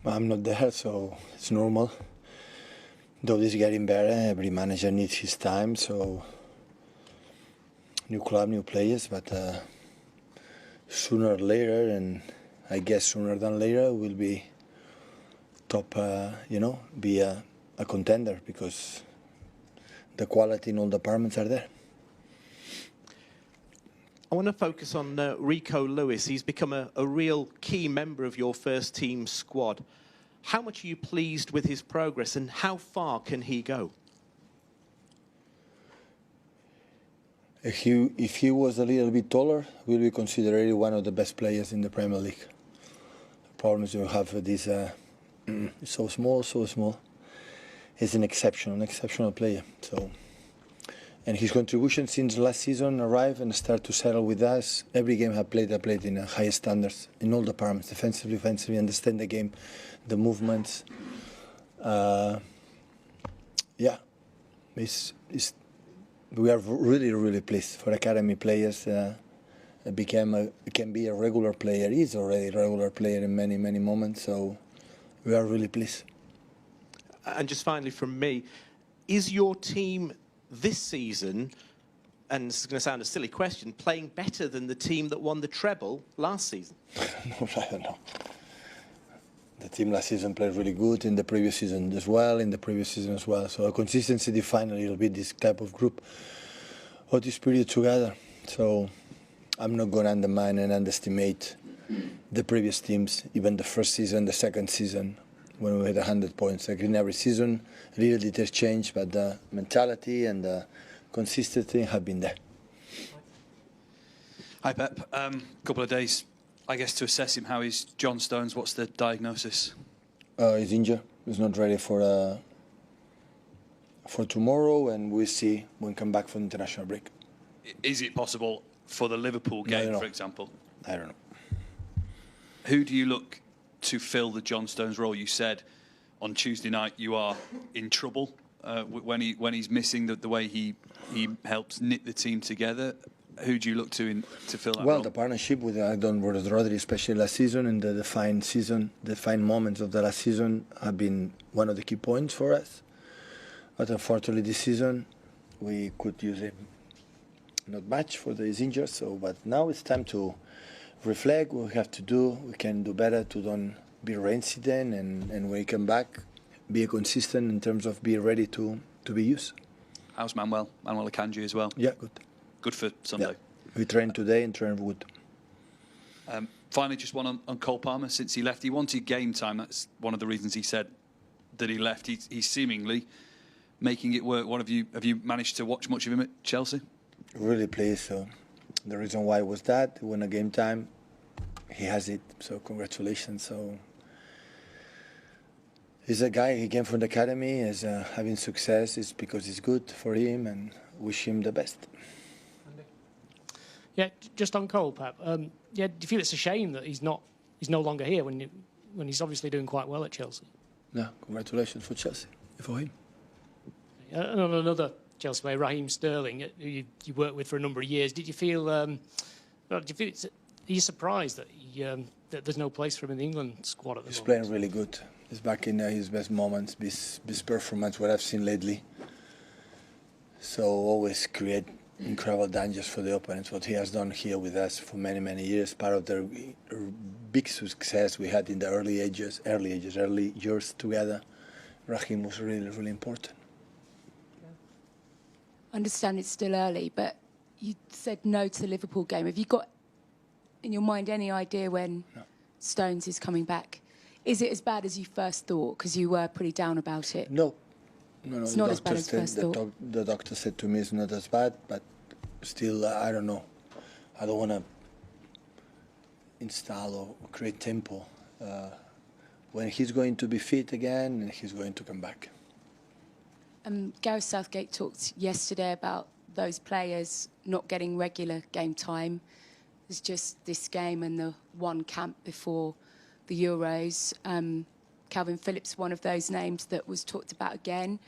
I'm not there, so it's normal. Though this is getting better, every manager needs his time, so new club, new players, but sooner or later, and I guess sooner than later, we'll be top, be a contender, because the quality in all departments are there. I want to focus on Rico Lewis. He's become a real key member of your first team squad. How much are you pleased with his progress, and how far can he go? If he was a little bit taller, we'll be considered one of the best players in the Premier League. The problem is we have this so small. He's an exceptional player. So, and his contribution since last season arrived and start to settle with us. Every game I played in high standards in all departments, defensively, offensively, understand the game, the movements. We are really pleased for academy players. Can be a regular player. He's already a regular player in many moments. So we are really pleased. And just finally from me, is your team this season, and this is going to sound a silly question, playing better than the team that won the treble last season? No, I don't know. The team last season played really good, in the previous season as well, So consistency defined a little bit this type of group or this period together. So I'm not going to undermine and underestimate the previous teams, even the first season, the second season, when we had 100 points. Like in every season, a little details change, but the mentality and the consistency have been there. Hi, Pep. Couple of days, I guess, to assess him. How is John Stones? What's the diagnosis? He's injured. He's not ready for tomorrow, and we'll see when we come back from the international break. Is it possible for the Liverpool game, for example? I don't know. Who do you look to fill the John Stones role? You said on Tuesday night you are in trouble when he's missing the way he helps knit the team together. Who do you look to fill that role? Well, the partnership with Don Rodri, especially last season, and the defined moments of the last season have been one of the key points for us. But unfortunately, this season we could use him not much for his injuries. But now it's time to reflect what we have to do. We can do better to don't be reincident, and when we come back, be consistent in terms of being ready to be used. How's Manuel Akanji as well? Yeah, good. Good for Sunday. Yeah. We trained today and trained good. Finally, just one on Cole Palmer. Since he left, he wanted game time. That's one of the reasons he said that he left. He's seemingly making it work. Have you managed to watch much of him at Chelsea? Really pleased. So the reason why was that when a game time, he has it. So congratulations. So he's a guy. He came from the academy. Is having success. It's because it's good for him, and wish him the best. Yeah, just on Cole, Pep. Do you feel it's a shame that he's no longer here when he's obviously doing quite well at Chelsea? No, congratulations for Chelsea, for him. And on another Chelsea player, Raheem Sterling, who you worked with for a number of years. Did you feel? Are you surprised that that there's no place for him in the England squad at the moment? He's playing really good. He's back in his best moments, best performance what I've seen lately. So always create incredible dangers for the opponents. What he has done here with us for many years, part of the big success we had in the early years together. Raheem was really important. I understand it's still early, but you said no to the Liverpool game. Have you got in your mind any idea when Stones is coming back? Is it as bad as you first thought? Because you were pretty down about it. No. It's not as bad as first thought. The doctor said to me it's not as bad, but still, I don't know. I don't want to install or create tempo. When he's going to be fit again, and he's going to come back. Gareth Southgate talked yesterday about those players not getting regular game time. There's just this game and the one camp before the Euros. Calvin Phillips, one of those names that was talked about again.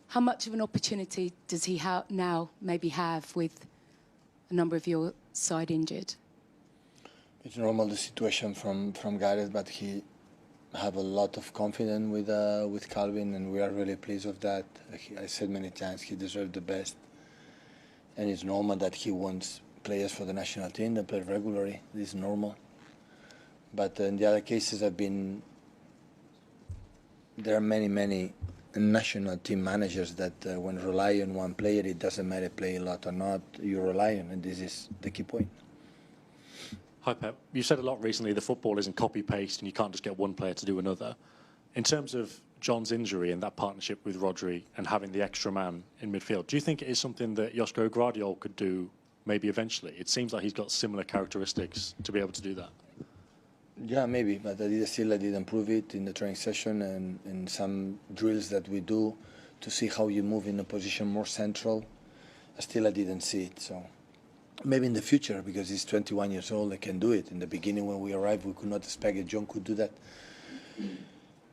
How much of an opportunity does he now maybe have with a number of your side injured? It's normal, the situation from Gareth, but he have a lot of confidence with Calvin, and we are really pleased with that. I said many times he deserves the best, and it's normal that he wants players for the national team that play regularly. This is normal. But in the other cases, there are many national team managers that when rely on one player, it doesn't matter play a lot or not, you rely on, and this is the key point. Hi Pep, you said a lot recently the football isn't copy-paste and you can't just get one player to do another. In terms of John's injury and that partnership with Rodri and having the extra man in midfield, do you think it is something that Josko Guardiola could do maybe eventually? It seems like he's got similar characteristics to be able to do that. Yeah, maybe, but I didn't prove it in the training session and in some drills that we do to see how you move in a position more central. I didn't see it, so maybe in the future, because he's 21 years old, I can do it. In the beginning, when we arrived, we could not expect that John could do that.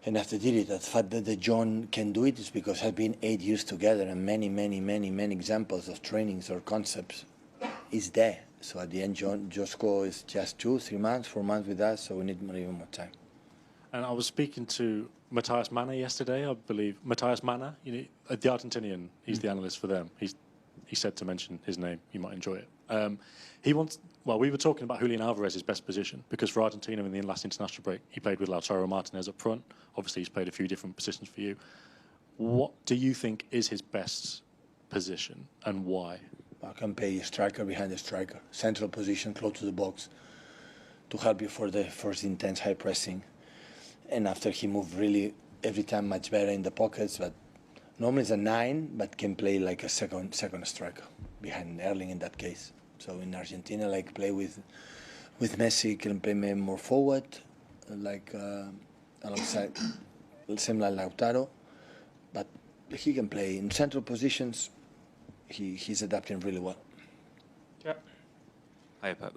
And after did it, the fact that John can do it is because has been 8 years together, and many examples of trainings or concepts is there. So at the end, Josko is just 2, 3 months, 4 months with us, so we need even more time. And I was speaking to Matthias Manner yesterday, I believe. Matthias Manner, the Argentinian, he's the analyst for them. He said to mention his name, you might enjoy it. We were talking about Julian Alvarez's best position, because for Argentina in the last international break, he played with Lautaro Martinez up front. Obviously, he's played a few different positions for you. What do you think is his best position, and why? I can play a striker behind the striker, central position, close to the box, to help you for the first intense high pressing. And after he moved really every time much better in the pockets, but normally it's a 9, but can play like a second striker behind Erling in that case. So in Argentina, like play with Messi, can play more forward, like alongside, same like Lautaro, but he can play in central positions. He's adapting really well. Yeah. Hi, Pep.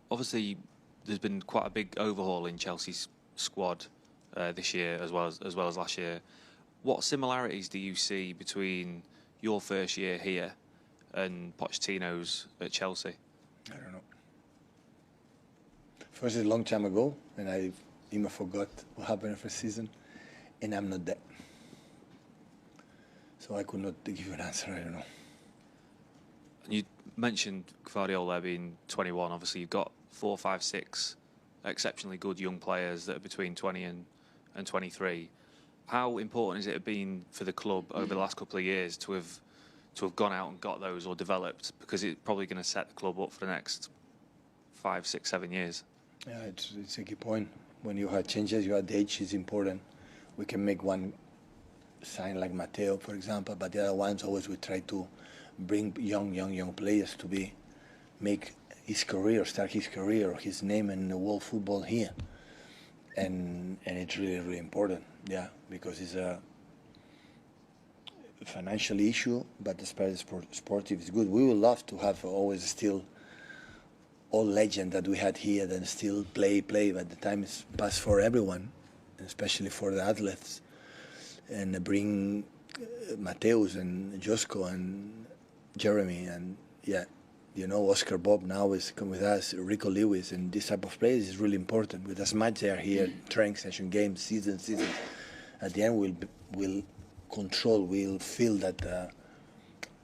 Obviously, there's been quite a big overhaul in Chelsea's squad this year as well as last year. What similarities do you see between your first year here and Pochettino's at Chelsea? I don't know. First, a long time ago, and I even forgot what happened in the first season, and I'm not there. So I could not give you an answer, I don't know. You mentioned Guardiola being 21. Obviously, you've got 4, 5, 6 exceptionally good young players that are between 20 and 23. How important has it been for the club over the last couple of years to have gone out and got those or developed? Because it's probably going to set the club up for the next 5, 6, 7 years. Yeah, it's a key point. When you have changes, your age is important. We can make one sign like Matteo, for example, but the other ones always we try to bring young players to make his career, start his career, or his name in the world football here, and it's really important, yeah, because it's a financial issue, but as far as sportive is good. We would love to have always still all legend that we had here, then still play, but the time is past for everyone, especially for the athletes, and bring Mateus and Josko and Jeremy, and yeah, Oscar Bob now is come with us, Rico Lewis, and this type of players is really important. With as much they are here, training session, games, season, at the end we'll feel that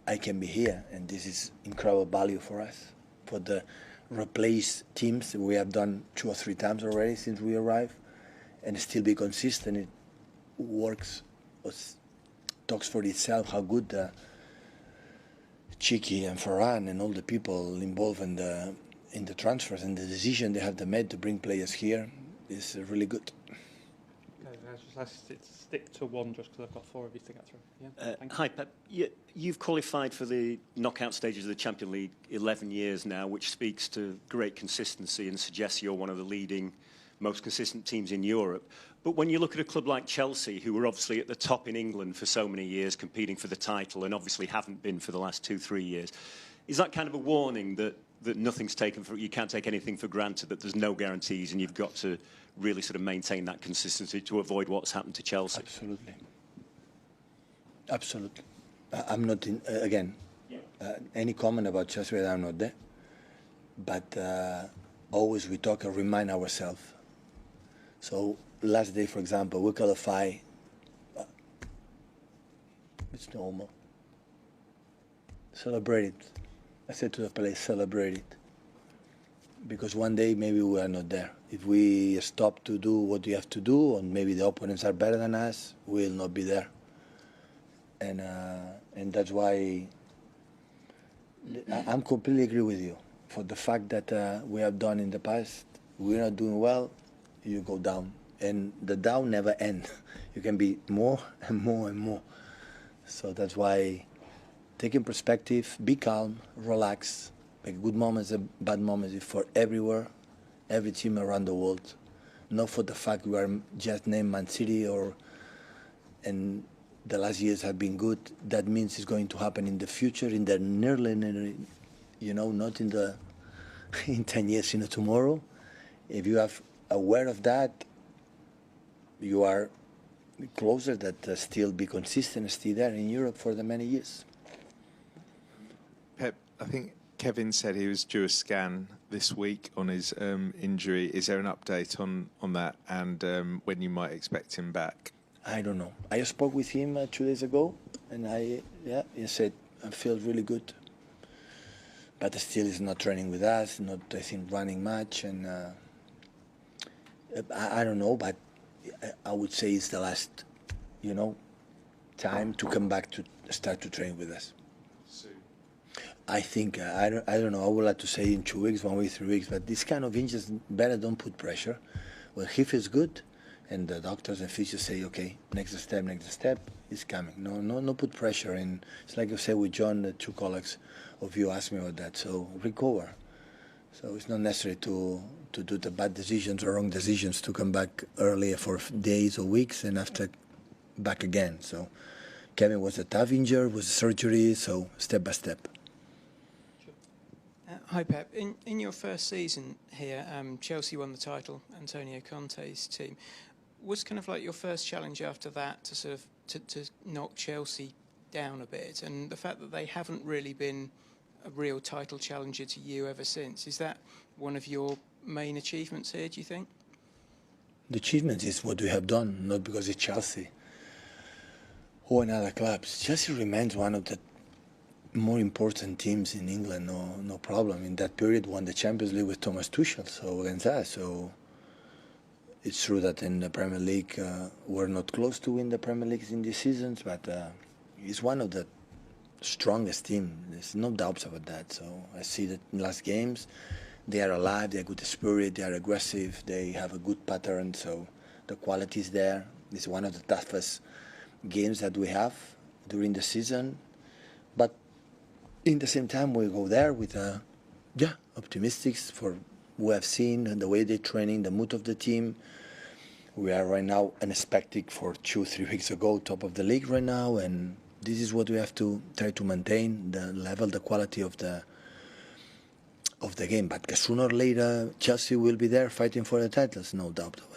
I can be here, and this is incredible value for us. For the replace teams, we have done 2 or 3 times already since we arrived, and still be consistent. It works, talks for itself how good Chiki and Ferran and all the people involved in the transfers and the decision they have made to bring players here is really good. Okay, let's stick to one just because I've got 4 of you to get through. Yeah, hi, Pep. You've qualified for the knockout stages of the Champions League 11 years now, which speaks to great consistency and suggests you're one of the leading, most consistent teams in Europe. But when you look at a club like Chelsea, who were obviously at the top in England for so many years, competing for the title, and obviously haven't been for the last 2-3 years, is that kind of a warning that nothing's taken for, you can't take anything for granted, that there's no guarantees, and you've got to really sort of maintain that consistency to avoid what's happened to Chelsea? Absolutely. I'm not in, again, any comment about Chelsea, I'm not there. But always we talk and remind ourselves. So last day, for example, we qualify. It's normal. Celebrate it. I said to the players, celebrate it. Because one day maybe we are not there. If we stop to do what we have to do, and maybe the opponents are better than us, we'll not be there. And that's why I'm completely agree with you. For the fact that we have done in the past, we're not doing well, you go down. And the down never ends. You can be more and more and more. So that's why taking perspective, be calm, relax, make good moments and bad moments for everywhere, every team around the world. Not for the fact we are just named Man City and the last years have been good. That means it's going to happen in the future, in the nearly, not in the in 10 years, tomorrow. If you are aware of that, you are closer that still be consistent, stay there in Europe for the many years. Pep, I think Kevin said he was due a scan this week on his injury. Is there an update on that and when you might expect him back? I don't know. I spoke with him 2 days ago, and he said I feel really good, but still he's not training with us, not I think running much, and I don't know, but I would say it's the last, time to come back to start to train with us. I think I don't know. I would like to say in 2 weeks, 1 week, 3 weeks, but this kind of injuries better don't put pressure. When he feels good, and the doctors and physicians say, okay, next step is coming. No, put pressure. And it's like you said with John, the 2 colleagues of you asked me about that. So recover. So it's not necessary to do the bad decisions or wrong decisions to come back earlier for days or weeks and after back again. So Kevin was a tough injury, was a surgery, so step by step. Hi Pep, in your first season here, Chelsea won the title, Antonio Conte's team. Was kind of like your first challenge after that to sort of to knock Chelsea down a bit, and the fact that they haven't really been a real title challenger to you ever since, is that one of your main achievements here, do you think? The achievement is what we have done, not because it's Chelsea or in other clubs. Chelsea remains one of the more important teams in England, no problem. In that period, won the Champions League with Thomas Tuchel, so against us. So it's true that in the Premier League, we're not close to win the Premier League in these seasons, but it's one of the strongest teams. There's no doubts about that. So I see that in last games, they are alive, they have good spirit, they are aggressive, they have a good pattern, so the quality is there. It's one of the toughest games that we have during the season. But in the same time, we go there with optimistic for what we have seen and the way they're training, the mood of the team. We are right now unexpected for 2-3 weeks ago, top of the league right now, and this is what we have to try to maintain, the level, the quality of the game. But sooner or later, Chelsea will be there fighting for the titles, no doubt about it.